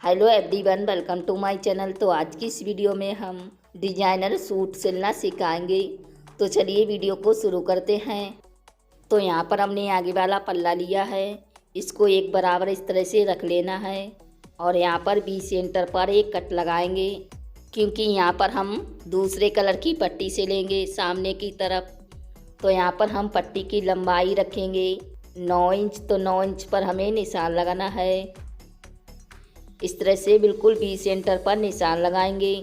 Hello everyone, welcome to my channel. तो आज की इस वीडियो में हम डिजाइनर सूट सिलना सिखाएंगे। तो चलिए वीडियो को शुरू करते हैं। तो यहाँ पर हमने आगे वाला पल्ला लिया है, इसको एक बराबर इस तरह से रख लेना है और यहाँ पर बी सेंटर पर एक कट लगाएंगे, क्योंकि यहाँ पर हम दूसरे कलर की पट्टी सिलेंगे सामने की तरफ। तो यहाँ पर हम पट्टी की लंबाई रखेंगे 9 इंच। तो 9 इंच पर हमें निशान लगाना है। इस तरह से बिल्कुल बी सेंटर पर निशान लगाएंगे।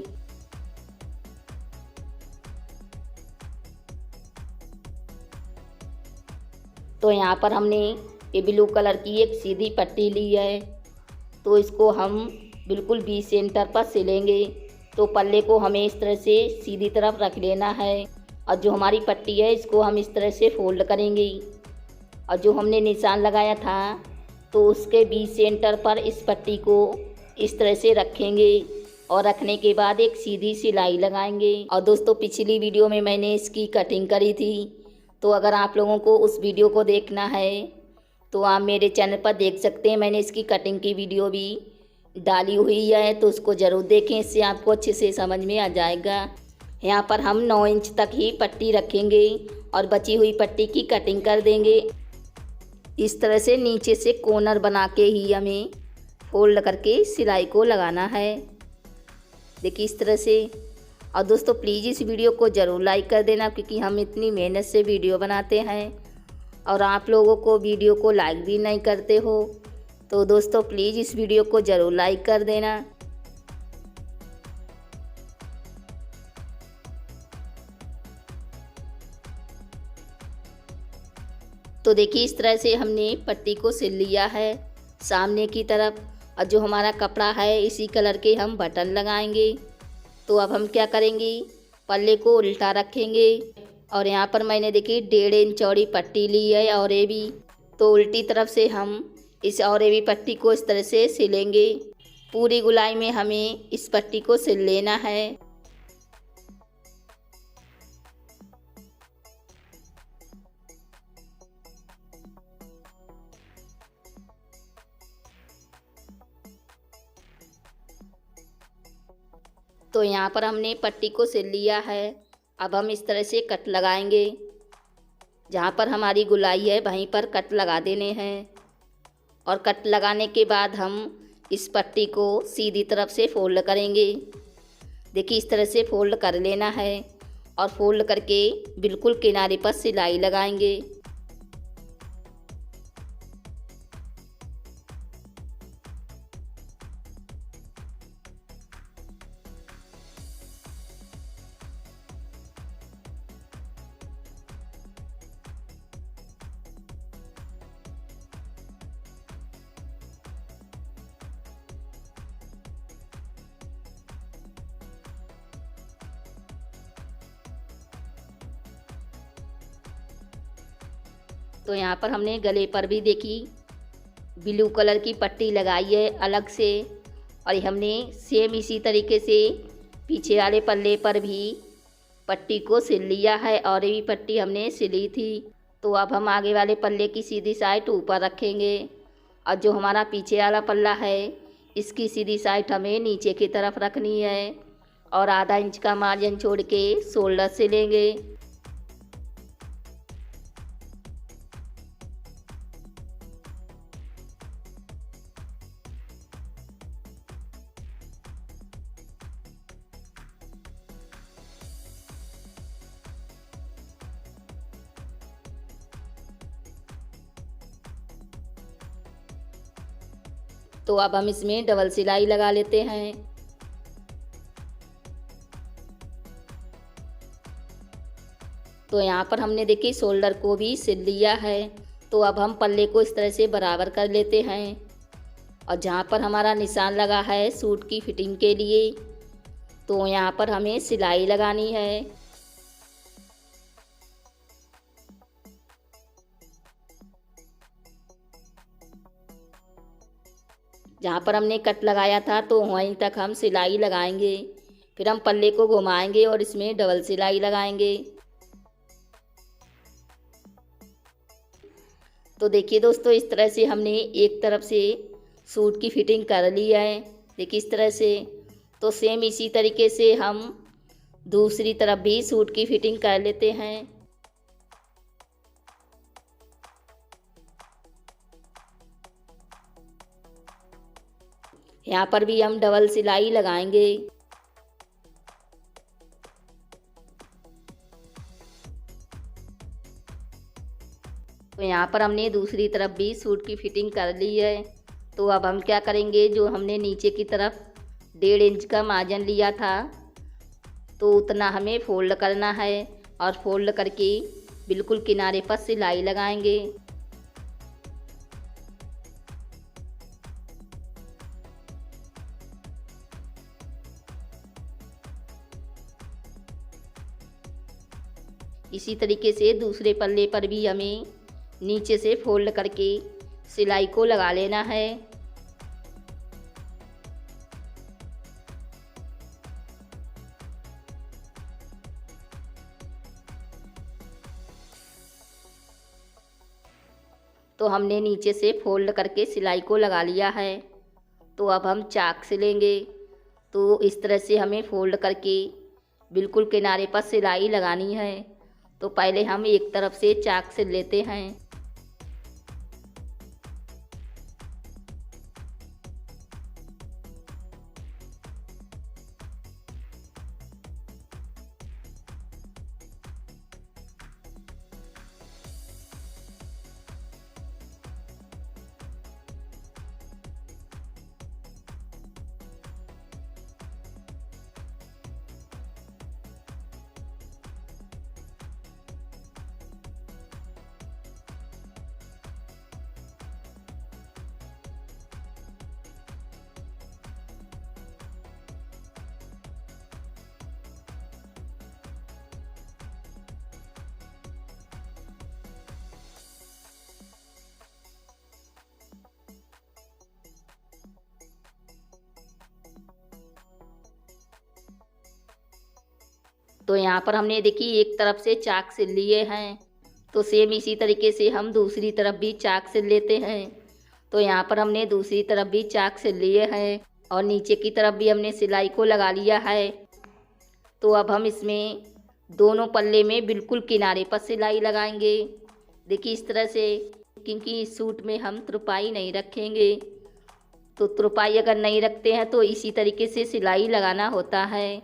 तो यहाँ पर हमने ये ब्लू कलर की एक सीधी पट्टी ली है, तो इसको हम बिल्कुल बी सेंटर पर सिलेंगे। तो पल्ले को हमें इस तरह से सीधी तरफ रख लेना है और जो हमारी पट्टी है इसको हम इस तरह से फोल्ड करेंगे और जो हमने निशान लगाया था तो उसके बी सेंटर पर इस पट्टी को इस तरह से रखेंगे और रखने के बाद एक सीधी सिलाई लगाएंगे। और दोस्तों, पिछली वीडियो में मैंने इसकी कटिंग करी थी, तो अगर आप लोगों को उस वीडियो को देखना है तो आप मेरे चैनल पर देख सकते हैं। मैंने इसकी कटिंग की वीडियो भी डाली हुई है, तो उसको ज़रूर देखें, इससे आपको अच्छे से समझ में आ जाएगा। यहाँ पर हम 9 इंच तक ही पट्टी रखेंगे और बची हुई पट्टी की कटिंग कर देंगे। इस तरह से नीचे से कॉर्नर बना के ही हमें फोल्ड करके सिलाई को लगाना है। देखिए इस तरह से। और दोस्तों, प्लीज़ इस वीडियो को ज़रूर लाइक कर देना, क्योंकि हम इतनी मेहनत से वीडियो बनाते हैं और आप लोगों को वीडियो को लाइक भी नहीं करते हो। तो दोस्तों, प्लीज़ इस वीडियो को ज़रूर लाइक कर देना। तो देखिए इस तरह से हमने पट्टी को सिल लिया है सामने की तरफ, और जो हमारा कपड़ा है इसी कलर के हम बटन लगाएंगे। तो अब हम क्या करेंगे, पल्ले को उल्टा रखेंगे और यहाँ पर मैंने देखिए 1.5 इंच चौड़ी पट्टी ली है और ये भी। तो उल्टी तरफ से हम इस और ये भी पट्टी को इस तरह से सिलेंगे। पूरी गुलाई में हमें इस पट्टी को सिल लेना है। तो यहाँ पर हमने पट्टी को सिल लिया है। अब हम इस तरह से कट लगाएंगे। जहाँ पर हमारी गुलाई है वहीं पर कट लगा देने हैं और कट लगाने के बाद हम इस पट्टी को सीधी तरफ से फोल्ड करेंगे। देखिए इस तरह से फोल्ड कर लेना है और फोल्ड करके बिल्कुल किनारे पर सिलाई लगाएंगे। तो यहाँ पर हमने गले पर भी देखी ब्लू कलर की पट्टी लगाई है अलग से, और हमने सेम इसी तरीके से पीछे वाले पल्ले पर भी पट्टी को सिल लिया है और ये भी पट्टी हमने सिली थी। तो अब हम आगे वाले पल्ले की सीधी साइड ऊपर रखेंगे और जो हमारा पीछे वाला पल्ला है इसकी सीधी साइड हमें नीचे की तरफ रखनी है और आधा इंच का मार्जिन छोड़ के शोल्डर सिलेंगे। तो अब हम इसमें डबल सिलाई लगा लेते हैं। तो यहाँ पर हमने देखिए शोल्डर को भी सिल लिया है। तो अब हम पल्ले को इस तरह से बराबर कर लेते हैं और जहाँ पर हमारा निशान लगा है सूट की फिटिंग के लिए, तो यहाँ पर हमें सिलाई लगानी है। जहाँ पर हमने कट लगाया था तो वहीं तक हम सिलाई लगाएंगे। फिर हम पल्ले को घुमाएंगे और इसमें डबल सिलाई लगाएंगे। तो देखिए दोस्तों, इस तरह से हमने एक तरफ से सूट की फिटिंग कर ली है देखिए इस तरह से। तो सेम इसी तरीके से हम दूसरी तरफ भी सूट की फिटिंग कर लेते हैं। यहाँ पर भी हम डबल सिलाई लगाएंगे। तो यहाँ पर हमने दूसरी तरफ भी सूट की फिटिंग कर ली है। तो अब हम क्या करेंगे, जो हमने नीचे की तरफ 1.5 इंच का मार्जिन लिया था तो उतना हमें फोल्ड करना है और फोल्ड करके बिल्कुल किनारे पर सिलाई लगाएंगे। इसी तरीके से दूसरे पल्ले पर भी हमें नीचे से फोल्ड करके सिलाई को लगा लेना है। तो हमने नीचे से फोल्ड करके सिलाई को लगा लिया है। तो अब हम चाक सिलेंगे। तो इस तरह से हमें फोल्ड करके बिल्कुल किनारे पर सिलाई लगानी है। तो पहले हम एक तरफ से चाक सिल लेते हैं। तो यहाँ पर हमने देखिए एक तरफ से चाक सिल लिए हैं। तो सेम इसी तरीके से हम दूसरी तरफ भी चाक सिल लेते हैं। तो यहाँ पर हमने दूसरी तरफ भी चाक सिल लिए हैं और नीचे की तरफ भी हमने सिलाई को लगा लिया है। तो अब हम इसमें दोनों पल्ले में बिल्कुल किनारे पर सिलाई लगाएंगे। देखिए इस तरह से, क्योंकि इस सूट में हम तुरपाई नहीं रखेंगे। तो तुरपाई अगर नहीं रखते हैं तो इसी तरीके से सिलाई लगाना होता है।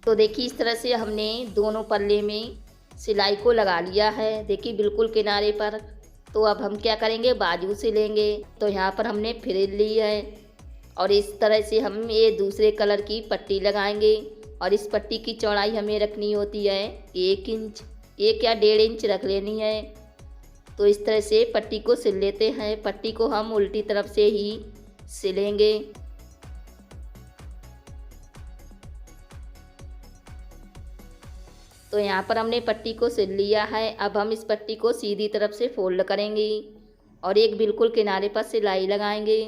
तो देखिए इस तरह से हमने दोनों पल्ले में सिलाई को लगा लिया है। देखिए बिल्कुल किनारे पर। तो अब हम क्या करेंगे, बाजू सिलेंगे। तो यहाँ पर हमने फ्रिल ली है और इस तरह से हम ये दूसरे कलर की पट्टी लगाएंगे। और इस पट्टी की चौड़ाई हमें रखनी होती है 1 इंच, 1 या 1.5 इंच रख लेनी है। तो इस तरह से पट्टी को सिल लेते हैं। पट्टी को हम उल्टी तरफ से ही सिलेंगे। तो यहाँ पर हमने पट्टी को सिल लिया है। अब हम इस पट्टी को सीधी तरफ से फोल्ड करेंगे और एक बिल्कुल किनारे पर सिलाई लगाएंगे।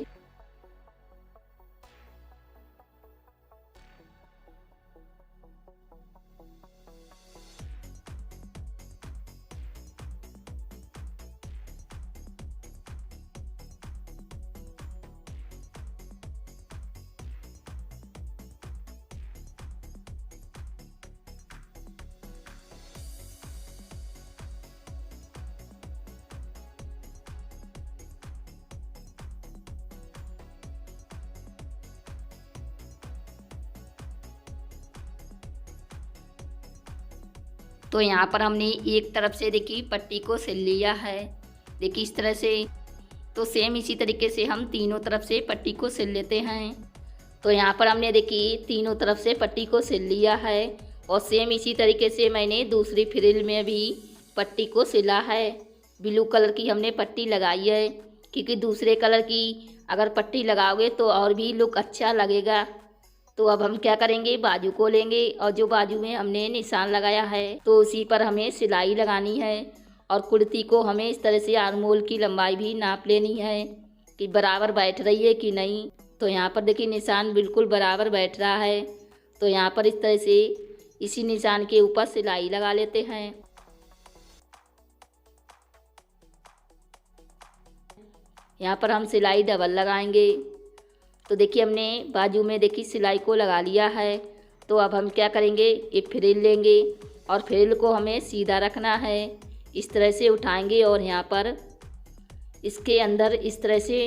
तो यहाँ पर हमने एक तरफ से देखिए पट्टी को सिल लिया है। देखिए इस तरह से। तो सेम इसी तरीके से हम तीनों तरफ से पट्टी को सिल लेते हैं। तो यहाँ पर हमने देखिए तीनों तरफ से पट्टी को सिल लिया है और सेम इसी तरीके से मैंने दूसरी फ्रिल में भी पट्टी को सिला है। ब्लू कलर की हमने पट्टी लगाई है, क्योंकि दूसरे कलर की अगर पट्टी लगाओगे तो और भी लुक अच्छा लगेगा। तो अब हम क्या करेंगे, बाजू को लेंगे और जो बाजू में हमने निशान लगाया है तो उसी पर हमें सिलाई लगानी है। और कुर्ती को हमें इस तरह से आर्म होल की लंबाई भी नाप लेनी है। कि बराबर बैठ रही है कि नहीं। तो यहाँ पर देखिए निशान बिल्कुल बराबर बैठ रहा है। तो यहाँ पर इस तरह से इसी निशान के ऊपर सिलाई लगा लेते हैं। यहाँ पर हम सिलाई डबल लगाएंगे। तो देखिए हमने बाजू में देखिए सिलाई को लगा लिया है। तो अब हम क्या करेंगे, ये फ्रिल लेंगे और फ्रिल को हमें सीधा रखना है। इस तरह से उठाएंगे और यहाँ पर इसके अंदर इस तरह से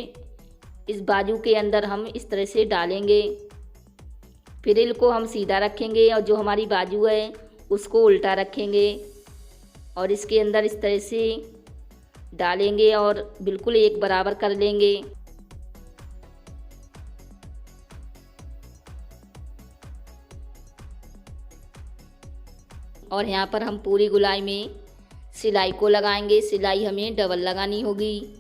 इस बाजू के अंदर हम इस तरह से डालेंगे। फ्रिल को हम सीधा रखेंगे और जो हमारी बाजू है उसको उल्टा रखेंगे और इसके अंदर इस तरह से डालेंगे और बिल्कुल एक बराबर कर लेंगे। और यहाँ पर हम पूरी गुलाई में सिलाई को लगाएंगे। सिलाई हमें डबल लगानी होगी।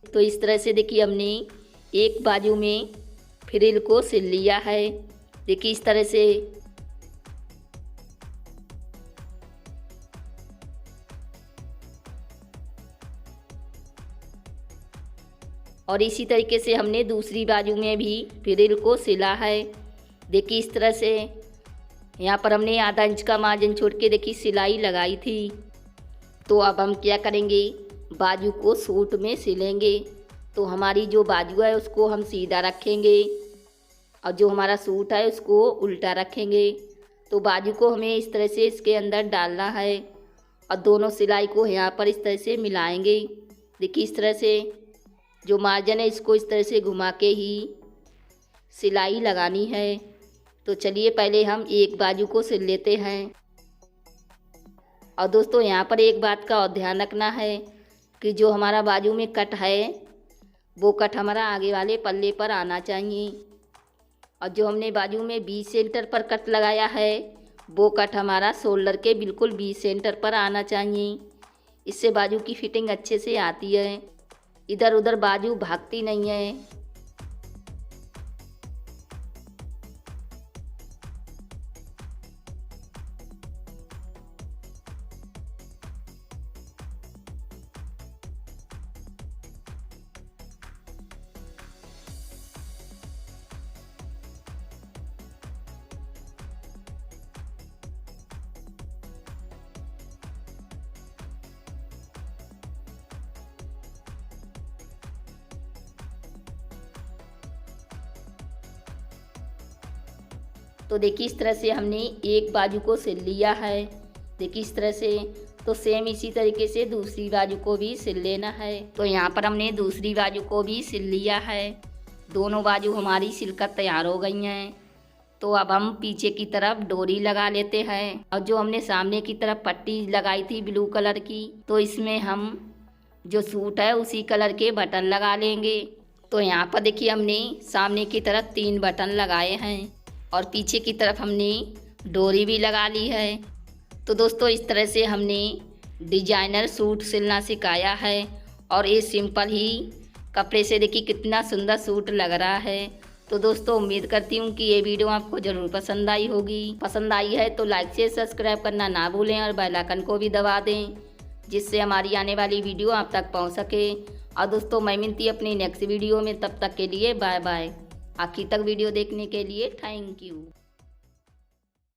तो इस तरह से देखिए हमने एक बाजू में फ्रिल को सिल लिया है। देखिए इस तरह से। और इसी तरीके से हमने दूसरी बाजू में भी फ्रिल को सिला है। देखिए इस तरह से। यहाँ पर हमने आधा इंच का मार्जिन छोड़ के देखिए सिलाई लगाई थी। तो अब हम क्या करेंगे, बाजू को सूट में सिलेंगे। तो हमारी जो बाजू है उसको हम सीधा रखेंगे और जो हमारा सूट है उसको उल्टा रखेंगे। तो बाजू को हमें इस तरह से इसके अंदर डालना है और दोनों सिलाई को यहाँ पर इस तरह से मिलाएंगे। देखिए इस तरह से जो मार्जिन है इसको इस तरह से घुमा के ही सिलाई लगानी है। तो चलिए पहले हम एक बाजू को सिल लेते हैं। और दोस्तों यहाँ पर एक बात का और ध्यान रखना है कि जो हमारा बाजू में कट है वो कट हमारा आगे वाले पल्ले पर आना चाहिए और जो हमने बाजू में 20 सेंटर पर कट लगाया है वो कट हमारा शोल्डर के बिल्कुल 20 सेंटर पर आना चाहिए। इससे बाजू की फिटिंग अच्छे से आती है, इधर उधर बाजू भागती नहीं है। तो देखिए इस तरह से हमने एक बाजू को सिल लिया है। देखिए इस तरह से। तो सेम इसी तरीके से दूसरी बाजू को भी सिल लेना है। तो यहाँ पर हमने दूसरी बाजू को भी सिल लिया है। दोनों बाजू हमारी सिलकर तैयार हो गई हैं। तो अब हम पीछे की तरफ डोरी लगा लेते हैं और जो हमने सामने की तरफ पट्टी लगाई थी ब्लू कलर की, तो इसमें हम जो सूट है उसी कलर के बटन लगा लेंगे। तो यहाँ पर देखिए हमने सामने की तरफ 3 बटन लगाए हैं और पीछे की तरफ हमने डोरी भी लगा ली है। तो दोस्तों इस तरह से हमने डिजाइनर सूट सिलना सिखाया है और ये सिंपल ही कपड़े से देखिए कितना सुंदर सूट लग रहा है। तो दोस्तों उम्मीद करती हूँ कि ये वीडियो आपको ज़रूर पसंद आई होगी। पसंद आई है तो लाइक से सब्सक्राइब करना ना भूलें और बेल आइकन को भी दबा दें जिससे हमारी आने वाली वीडियो आप तक पहुँच सके। और दोस्तों मैं मिलती अपनी नेक्स्ट वीडियो में, तब तक के लिए बाय बाय। आखिर तक वीडियो देखने के लिए थैंक यू।